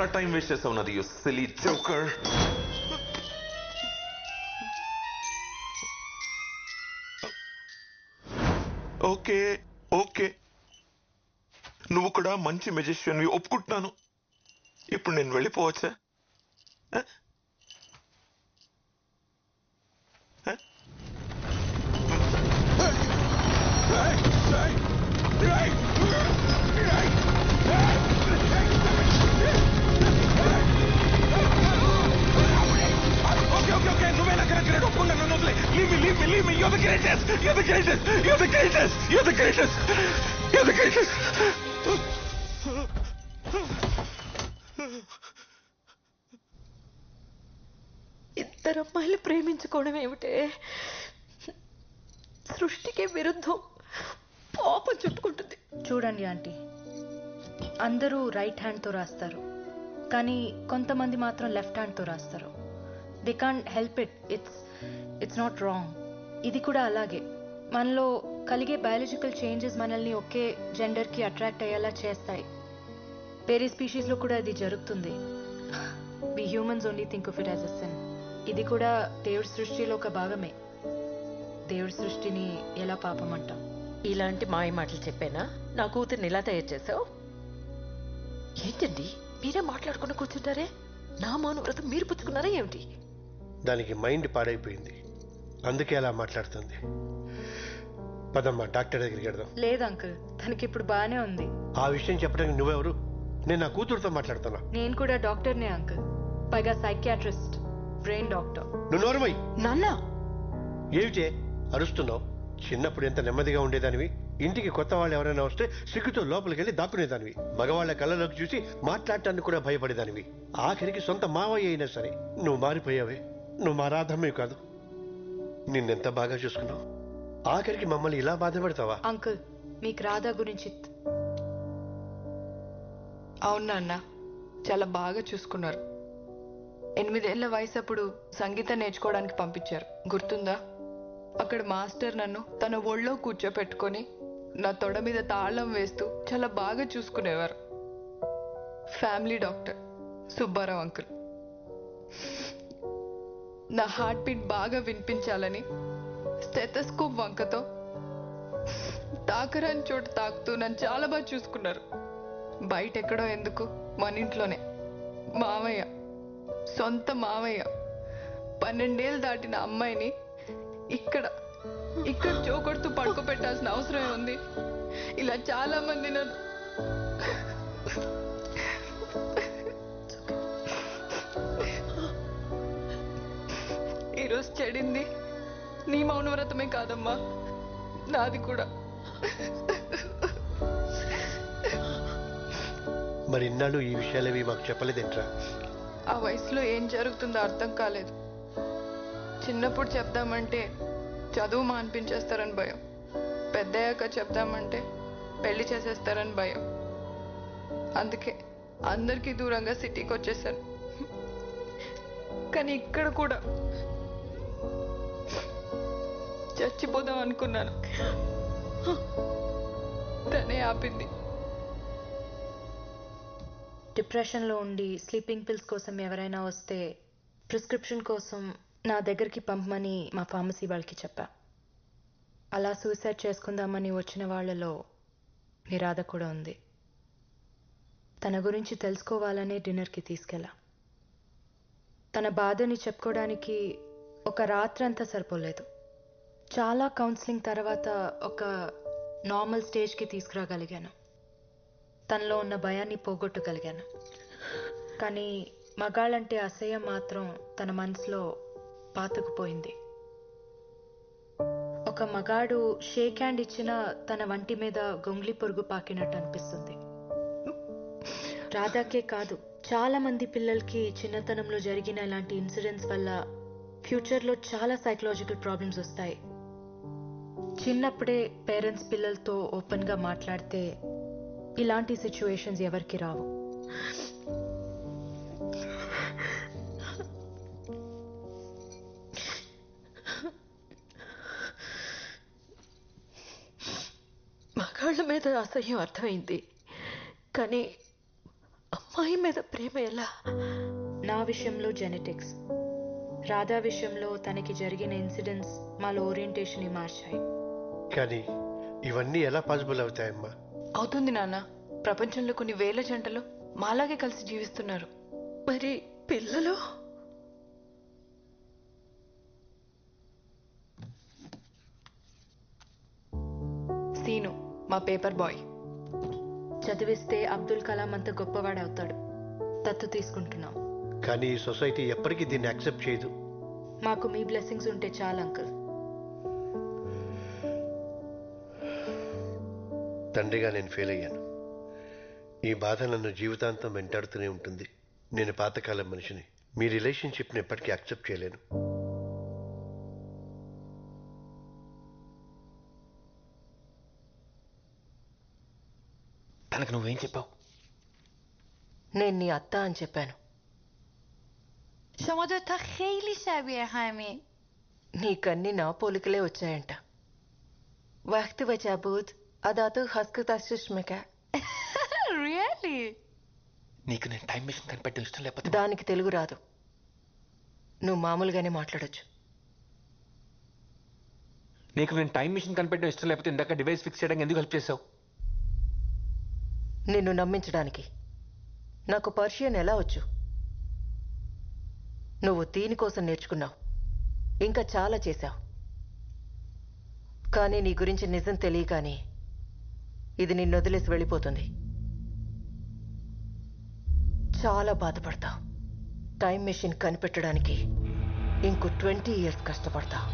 చాలా time waste చేస్తావు నాది, you silly joker. Okay okay, నువ్వు కూడా మంచి మెజిషియన్వి ఒప్పుకుంటున్నాను. ఇప్పుడు నేను వెళ్ళిపోవచ్చా? నువ్వేనా కరెక్ట్ ఒప్పుకున్నాను. Leave me. You're the greatest. You're the greatest. You're the greatest. You're the greatest. You're the greatest. ఇద్దరు అమ్మాయిలు ప్రేమించుకోవడం ఏమిటే? సృష్టికి విరుద్ధం. పాపం చుట్టుకుంటుంది. చూడండి ఆంటీ, అందరూ రైట్ హ్యాండ్తో రాస్తారు, కానీ కొంతమంది మాత్రం లెఫ్ట్ హ్యాండ్తో రాస్తారు. They can't help it. It's not wrong. ఇది కూడా అలాగే. మనలో కలిగే బయాలజికల్ చేంజెస్ మనల్ని ఒకే జెండర్కి అట్రాక్ట్ అయ్యేలా చేస్తాయి. వేరే స్పీషీస్లో కూడా అది జరుగుతుంది. We humans only think of it as a sin. ఇది కూడా దేవుడి సృష్టిలో ఒక భాగమే. దేవుడి సృష్టిని ఎలా పాపం అంటాం? ఇలాంటి మాయ మాటలు చెప్పానా? నా కూతుర్ని ఇలా తయారు చేసావు ఏంటండి? మీరే మాట్లాడుకుని కూర్చుంటారే. నా మౌనవ్రతం మీరు పుచ్చుకున్నారా ఏమిటి? దానికి మైండ్ పాడైపోయింది, అందుకే అలా మాట్లాడుతుంది. పదమ్మా, డాక్టర్ దగ్గరికి వెళ్దాం. లేదు అంకుల్, తనకి ఇప్పుడు బాగానే ఉంది. ఆ విషయం చెప్పడానికి నువ్వెవరు? నేను నా కూతురుతో మాట్లాడుతున్నా. నేను కూడా డాక్టర్నే అంకుల్, పైగా సైకియాట్రిస్ట్, బ్రెయిన్ డాక్టర్. నువ్వు నోరుమై. నాన్న ఏమిటే అరుస్తున్నావు? చిన్నప్పుడు ఎంత నెమ్మదిగా ఉండేదానివి. ఇంటికి కొత్త వాళ్ళు ఎవరైనా వస్తే సిగ్గుతో లోపలికి వెళ్ళి దాక్కునేదానివి. మగవాళ్ల కళ్ళలోకి చూసి మాట్లాడటానికి కూడా భయపడేదానివి. ఆఖరికి సొంత మావయ్య అయినా సరే నువ్వు మారిపోయావే. నువ్వు మా రాధమ్మే కాదు. నిన్నెంత బాగా చూసుకున్నావు, ఆఖరికి మమ్మల్ని ఇలా బాధపడతావా? అంకుల్, మీకు రాధా గురించి అవునా అన్న, చాలా బాగా చూసుకున్నారు. 8 ఏళ్ల వయసు అప్పుడు సంగీతం నేర్చుకోవడానికి పంపించారు, గుర్తుందా? అక్కడ మాస్టర్ నన్ను తన ఒళ్ళో కూర్చోపెట్టుకొని నా తొడ మీద తాళం వేస్తూ చాలా బాగా చూసుకునేవారు. Family doctor Subbarao uncle. నా హార్ట్ బీట్ బాగా వినిపించాలని స్టెథోస్కోప్ వంకతో తాకరాని చోట తాకుతూ నన్ను చాలా బాగా చూసుకున్నారు. బయట ఎక్కడో ఎందుకు, మన ఇంట్లోనే. మావయ్య, సొంత మావయ్య 12 ఏళ్ళు దాటిన అమ్మాయిని ఇక్కడ చోకొడుతూ పడుకోబెట్టాల్సిన అవసరం ఉంది? ఇలా చాలా మంది నన్ను ఈరోజు చెడింది నీ మౌనవ్రతమే కాదమ్మా, నాది కూడా. మరి ఇన్నాళ్ళు ఈ విషయాలేవి మాకు చెప్పలేదేంట్రా? ఆ వయసులో ఏం జరుగుతుందో అర్థం కాలేదు. చిన్నప్పుడు చెప్దామంటే చదువు మాన్పించేస్తారని భయం, పెద్దయ్యాక చెప్దామంటే పెళ్లి చేసేస్తారని భయం. అందుకే అందరికీ దూరంగా సిటీకి వచ్చేసాను. కానీ ఇక్కడ కూడా చచ్చిపోదాం అనుకున్నాను, తనే ఆపింది. డిప్రెషన్లో ఉండి స్లీపింగ్ పిల్స్ కోసం ఎవరైనా వస్తే ప్రిస్క్రిప్షన్ కోసం నా దగ్గరికి పంపమని మా ఫార్మసీ వాళ్ళకి చెప్పా. అలా సూసైడ్ చేసుకుందామని వచ్చిన వాళ్ళలో మీ రాధ కూడా ఉంది. తన గురించి తెలుసుకోవాలనే డిన్నర్కి తీసుకెళ్ళా. తన బాధని చెప్పుకోవడానికి ఒక రాత్రంతా సరిపోలేదు. చాలా కౌన్సిలింగ్ తర్వాత ఒక నార్మల్ స్టేజ్కి తీసుకురాగలిగాను. తనలో ఉన్న భయాన్ని పోగొట్టగలిగాను. కానీ మగాళ్ళంటే అసహ్యం మాత్రం తన మనసులో పాతుకుపోయింది. ఒక మగాడు షేక్ హ్యాండ్ ఇచ్చినా తన వంటి మీద గొంగ్లి పొరుగు పాకినట్టు అనిపిస్తుంది. రాధాకే కాదు, చాలా మంది పిల్లలకి చిన్నతనంలో జరిగిన ఇలాంటి ఇన్సిడెంట్స్ వల్ల ఫ్యూచర్లో చాలా సైకలాజికల్ ప్రాబ్లమ్స్ వస్తాయి. చిన్నప్పుడే పేరెంట్స్ పిల్లలతో ఓపెన్గా మాట్లాడితే ఇలాంటి సిచ్యువేషన్స్ ఎవరికి రావు. మగాళ్ళ మీద అసహ్యం అర్థమైంది, కానీ అమ్మాయి మీద ప్రేమ ఎలా? నా విషయంలో జెనెటిక్స్, రాధా విషయంలో తనకి జరిగిన ఇన్సిడెంట్స్ మాలో ఓరియంటేషన్ని మార్చాయి. కానీ ఇవన్నీ ఎలా పాసిబుల్ అవుతాయమ్మా? అవుతుంది నాన్న. ప్రపంచంలో కొన్ని వేల జంటలు మాలాగే కలిసి జీవిస్తున్నారు. మరి పిల్లలు? సీను మా పేపర్ బాయ్. చదివిస్తే అబ్దుల్ కలాం అంత గొప్పవాడవుతాడు. దత్తు తీసుకుంటున్నాం. కానీ ఈ సొసైటీ ఎప్పటికీ దీన్ని యాక్సెప్ట్ చేయదు. మాకు మీ బ్లెస్సింగ్స్ ఉంటే చాలు అంకుల్. తండ్రిగా నేను ఫెయిల్ అయ్యాను. ఈ బాధ నన్ను జీవితాంతం వెంటాడుతూనే ఉంటుంది. నేను పాతకాలం మనిషిని. మీ రిలేషన్షిప్ని ఎప్పటికీ యాక్సెప్ట్ చేయలేను. తనకు నువ్వేం చెప్పావు? నేను నీ అత్త అని చెప్పాను. شما دوتا خیلی شبیه همین. నీకన్నీ నా పోలికలే వచ్చాయంట. వక్తి వచ్చా బూత్ అదాతో హస్కు తస్సుష్మిక. Really? నీకు నేను టైం మిషన్ కనిపెట్టడం ఇష్టం లేకపోతే దానికి తెలుగు రాదు. నువ్వు మామూలుగానే మాట్లాడొచ్చు. నీకు నేను టైం మిషన్ కనిపెట్టడం ఇష్టం లేకపోతే ఇందాక డివైస్ ఫిక్స్ చేయడానికి ఎందుకు హెల్ప్ చేసావు? నిన్ను నమ్మించడానికి. నాకు పర్షియన్ ఎలా వచ్చు? నువ్వు దీనికోసం నేర్చుకున్నావు. ఇంకా చాలా చేశావు. కానీ నీ గురించి నిజం తెలియగానే ఇది నిన్ను వదిలేసి వెళ్ళిపోతుంది. చాలా బాధపడతావు. టైం మెషిన్ కనిపెట్టడానికి ఇంకో 20 years కష్టపడతావు.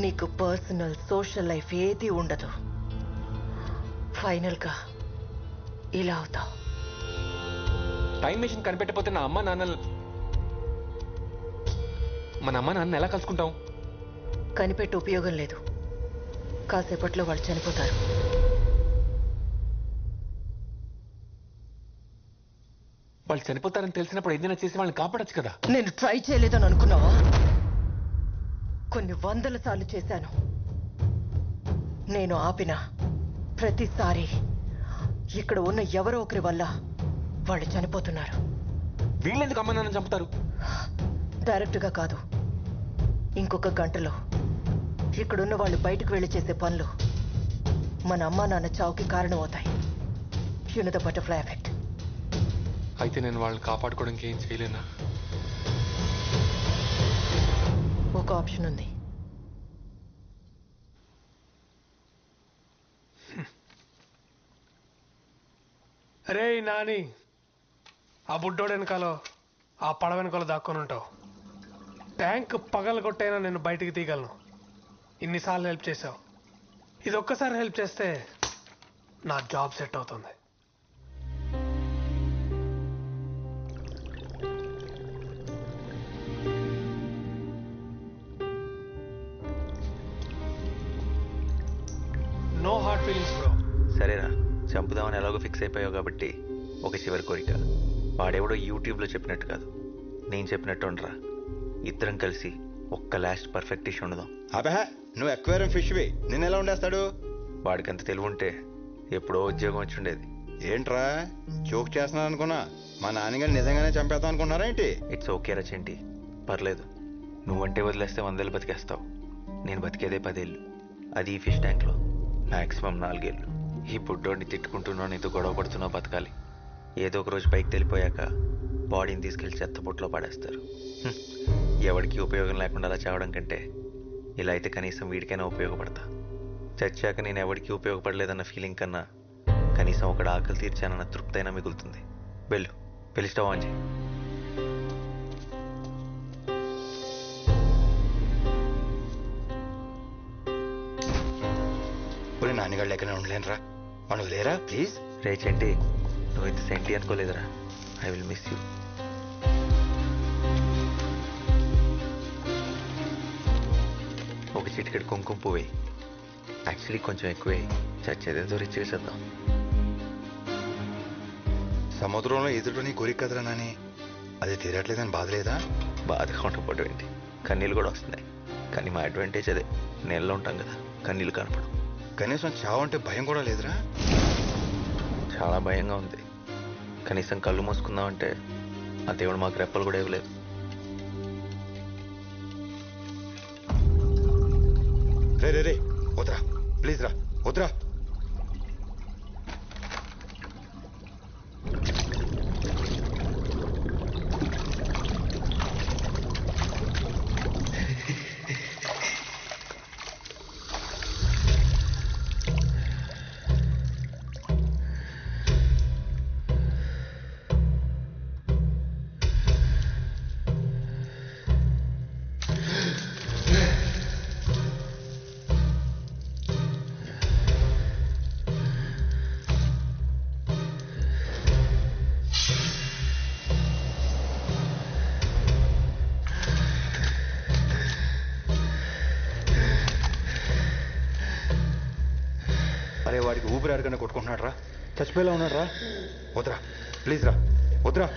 నీకు పర్సనల్ సోషల్ లైఫ్ ఏదీ ఉండదు. ఫైనల్గా ఇలా అవుతావు. టైం మిషన్ కనిపెట్టకపోతే నా అమ్మ నాన్న మన అమ్మ నాన్న ఎలా కలుసుకుంటాం? కనిపెట్టి ఉపయోగం లేదు. కాసేపట్లో వాళ్ళు చనిపోతారు. వాళ్ళు చనిపోతారని తెలిసినప్పుడు ఏదైనా చేసి వాళ్ళని కాపాడొచ్చు కదా. నేను ట్రై చేయలేదని అనుకున్నావా? కొన్ని 100 సార్లు చేశాను. నేను ఆపిన ప్రతిసారి ఇక్కడ ఉన్న ఎవరో ఒకరి వల్ల వాళ్ళు చనిపోతున్నారు. వీళ్ళెందుకు అమ్మ నాన్న చంపుతారు? డైరెక్ట్గా కాదు. ఇంకొక గంటలో ఇక్కడున్న వాళ్ళు బయటకు వెళ్ళి చేసే పనులు మన అమ్మా నాన్న చావుకి కారణమవుతాయి. You know the butterfly effect. అయితే నేను వాళ్ళని కాపాడుకోవడానికి ఏం చేయలేనా? ఒక ఆప్షన్ ఉంది. అరే నాని, ఆ బుడ్డోడు వెనకాలో ఆ పడవ వెనకాల దాక్కొని ఉంటావు. ట్యాంక్ పగలగొట్టైనా నేను బయటికి తీయగలను. ఇన్నిసార్లు హెల్ప్ చేసావు. ఇది ఒక్కసారి హెల్ప్ చేస్తే నా జాబ్ సెట్ అవుతుంది. No hard feelings bro. సరేనా, చంపుదామని ఎలాగో ఫిక్స్ అయిపోయావు కాబట్టి ఒక చివరి కోరిక. వాడెవడో యూట్యూబ్లో చెప్పినట్టు కాదు, నేను చెప్పినట్టు ఉండరా. ఇద్దరం కలిసి ఒక్క లాస్ట్ పర్ఫెక్ట్ డిష్ ఉండదాం. అబహ, నువ్వు ఎక్వేరియం ఫిష్వి, నిన్ను ఎలా ఉండేస్తాడు? వాడికంత తెలివి ఉంటే ఎప్పుడో ఉద్యోగం వచ్చి ఉండేది. ఏంట్రా జోక్ చేస్తున్నాను అనుకున్నా? మా నాన్నగారు నిజంగానే చంపేద్దాం అనుకున్నారా ఏంటి? ఇట్స్ ఓకే రా చెంటి, పర్లేదు. నువ్వంటే వదిలేస్తే 100 ఏళ్ళు బతికేస్తావు. నేను బతికేదే 10 ఏళ్ళు. అది ఈ ఫిష్ ట్యాంక్లో మ్యాక్సిమం 4 ఏళ్ళు. ఈ బుడ్డోడిని తిట్టుకుంటున్నావు, నీతో గొడవ పడుతున్నావు, బతకాలి. ఏదో ఒక రోజు పైకి తెలిపోయాక బాడీని తీసుకెళ్లి చెత్తబుట్లో పడేస్తారు. ఎవరికి ఉపయోగం లేకుండా అలా చావడం కంటే ఇలా అయితే కనీసం వీడికైనా ఉపయోగపడతా. చచ్చాక నేను ఎవరికి ఉపయోగపడలేదన్న ఫీలింగ్ కన్నా కనీసం ఒకటి ఆకలి తీర్చానన్న తృప్తి అయినా మిగులుతుంది. వెళ్ళు, పెళ్లి స్టవ్ ఆన్ చేయి. నాన్నగారు ఎక్కడ ఉండలేనురా, మనం లేరా ప్లీజ్. రే చెంటి, నువ్వు ఇంత సెంటి అనుకోలేదురా. I will miss you. ఒక చిటికెడు కుంకుమ పువ్వు వేయి. యాక్చువల్లీ కొంచెం ఎక్కువే, చచ్చేదేదో రిచ్ చేసేద్దాం. సముద్రంలో ఎదురు నీ కోరిక కదరా నాని, అది తీరట్లేదని బాధ లేదా? బాధగా ఉండకపోవడం ఏంటి, కన్నీళ్ళు కూడా వస్తున్నాయి. కానీ మా అడ్వాంటేజ్ అదే, నీళ్ళలో ఉంటాం కదా, కన్నీళ్ళు కనపడం. కనీసం చావు అంటే భయం కూడా లేదురా? చాలా భయంగా ఉంది, కనీసం కళ్ళు మూసుకుందామంటే ఆ దేవుడు మాకు రెప్పలు కూడా ఇవ్వలేదు. రే రే రే వద్రా, ప్లీజ్ రా, వద్రా. అరే వాడికి ఊపిరి అడగనే కొట్టుకుంటున్నాడు రా, చచ్చిపోయేలా ఉన్నాడు రా. వద్రా ప్లీజ్ రా, వద్రా.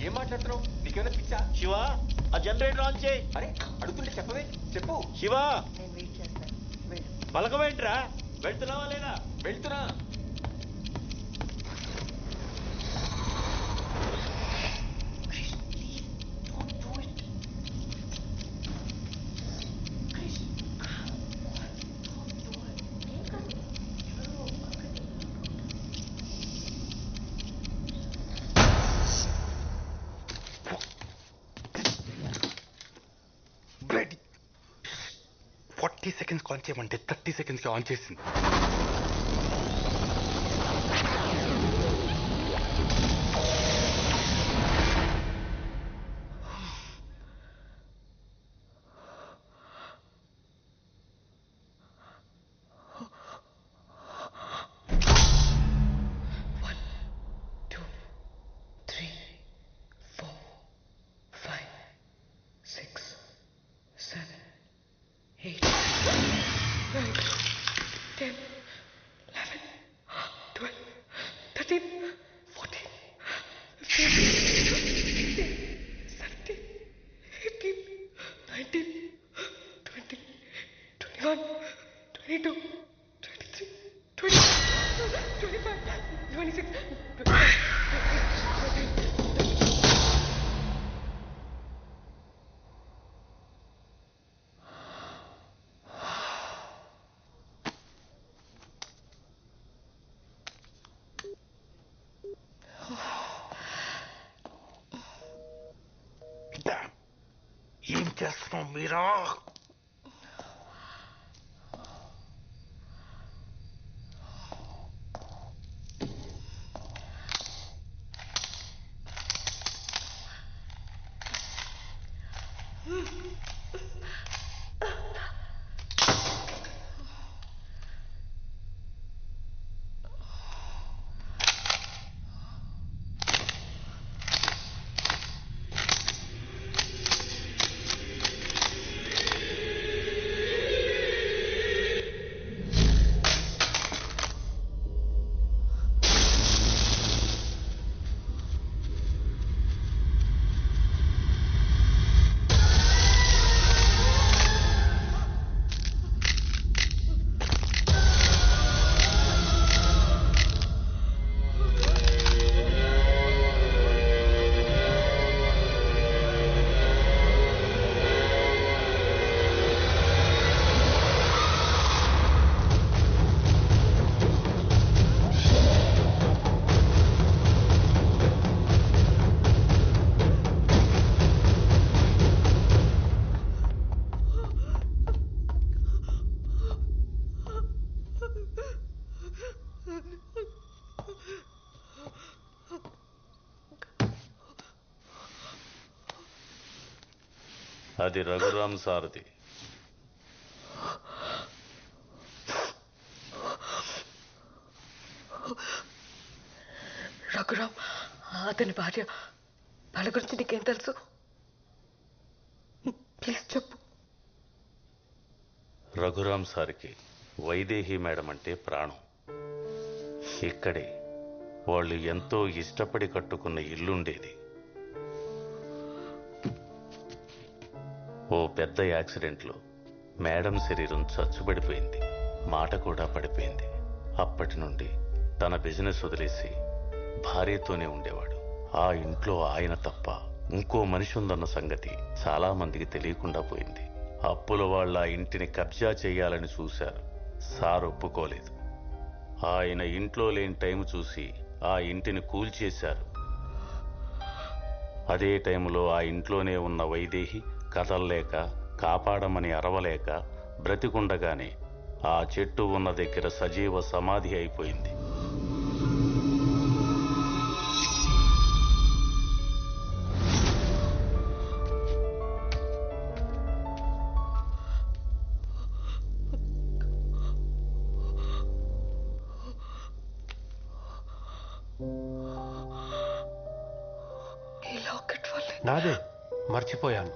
ఏం మాట్లాడుతున్నావు? నీకేమైనా పిచ్చా? శివ, ఆ జనరేటర్ ఆన్ చేయి. అరే అడుగుతుంటే చెప్పవే, చెప్పు. శివ, నేను వెయిట్ చేస్తాను. వెళ్ళు. పలకమేంట్రా? వెళ్తున్నావా లేదా? వెళ్తున్నా. బ్లడీ 40 సెకండ్స్ ఆన్ చేయమంటే 30 సెకండ్స్కి ఆన్ చేసింది. ఏం చేస్తున్నావు మీరా? అది రఘురామ్ సారథి. రఘురామ్ అతని భార్య, వాళ్ళ గురించి నీకేం తెలుసు? ప్లీజ్ చెప్పు. రఘురామ్ సార్కి వైదేహి మేడం అంటే ప్రాణం. ఇక్కడే వాళ్ళు ఎంతో ఇష్టపడి కట్టుకున్న ఇల్లుండేది. ఓ పెద్ద యాక్సిడెంట్లో మేడం శరీరం చచ్చుబడిపోయింది, మాట కూడా పడిపోయింది. అప్పటి నుండి తన బిజినెస్ వదిలేసి భార్యతోనే ఉండేవాడు. ఆ ఇంట్లో ఆయన తప్ప ఇంకో మనిషి ఉందన్న సంగతి చాలా మందికి తెలియకుండా పోయింది. అప్పుల వాళ్ళ ఇంటిని కబ్జా చేయాలని చూశారు. సార్ ఒప్పుకోలేదు. ఆయన ఇంట్లో లేని టైం చూసి ఆ ఇంటిని కూల్చేశారు. అదే టైంలో ఆ ఇంట్లోనే ఉన్న వైదేహి కదల్లేక, కాపాడమని అరవలేక బ్రతికుండగానే ఆ చెట్టు ఉన్న దగ్గర సజీవ సమాధి అయిపోయింది. నాదే, మర్చిపోయాను.